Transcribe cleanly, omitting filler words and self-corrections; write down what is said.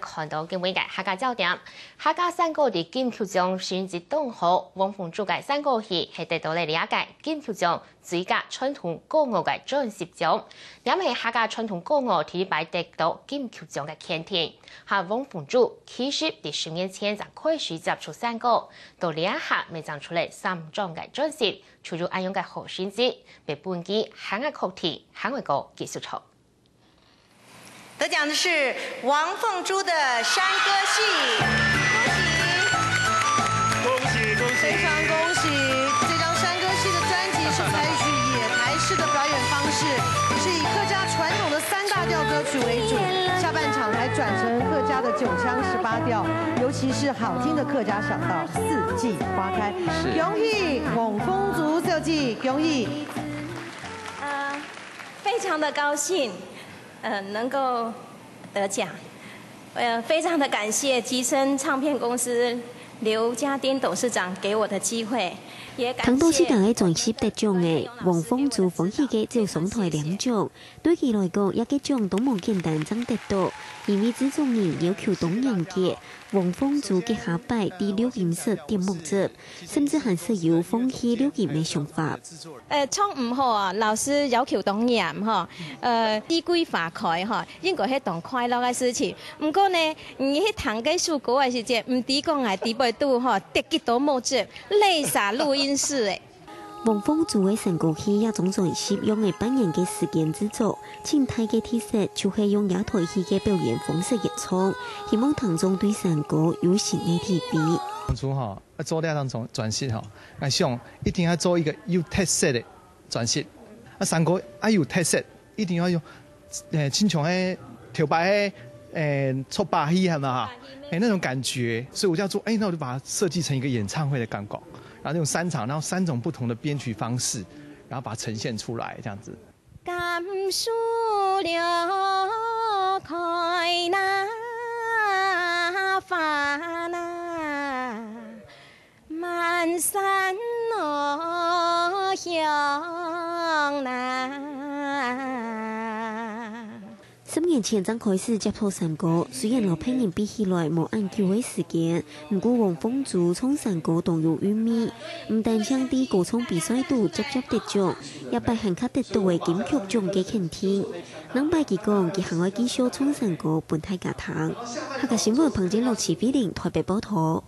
看到今每个客家焦点，客家三国伫金球奖选择动后，汪峰主嘅三国戏系得到嚟了解金球奖最佳传统歌乐嘅专辑奖，因为客家传统歌乐第摆得到金球奖嘅肯定。下汪峰主其实伫10年前就开始接触三国，到2下未长出嚟3张嘅专辑，除咗安用嘅好成绩，被本季客家曲题客家歌继续唱。 得奖的是王凤珠的《山歌戏》，恭喜恭喜！非常恭喜！这张《山歌戏》的专辑是采取野台式的表演方式，是以客家传统的3大调歌曲为主，下半场还转成客家的9腔18调，尤其是好听的客家小道《四季花开》。恭喜王凤珠小姐，恭喜！非常的高兴。 能够得奖，非常的感谢吉森唱片公司刘家丁董事长给我的机会，也感谢。唐多是大家专辑得奖嘅，王峰做欢喜嘅只有上台2獎，對佢來講，一個獎都冇簡單爭得到，因為這種人要求懂人嘅。王峰做嘅下擺第6件事點目執，甚至還是要放棄6件嘅想法。唱唔好啊，老師要求懂人嗬，依規劃開嗬，應該係當快樂嘅事情。唔過呢，你去彈嘅首歌嘅時節，唔止講係啲背度嗬，得幾多目執，淚灑錄音室誒。 王峰做嘅成歌戲也總在攝用嘅扮演嘅時間製作，前台嘅特色就係用野台戲嘅表演方式演唱，希望聽眾對成歌有新嘅體會。當初哈，做呢一張專輯哈，我想一定要做一個有特色嘅專輯。成歌有特色，一定要用親像嘅條擺出把戲係嘛哈，那種感覺，所以我就要做，那我就把它設計成一個演唱會的感覺。 然後用3場，然後3種不同的編曲方式，然後把它呈現出來，這樣子。甘肅了開那花那，滿山落香那。 10年前才開始接觸山歌，雖然老朋友比起來冇按久嘅時間，不過王峰做唱山歌動有韻味，唔但唱啲歌唱比賽度接得獎，也被行客得到嘅金曲獎嘅肯定。能拜佢講，佢行外繼續唱山歌本體家堂。客家新聞彭景樂、齊飛玲台北報道。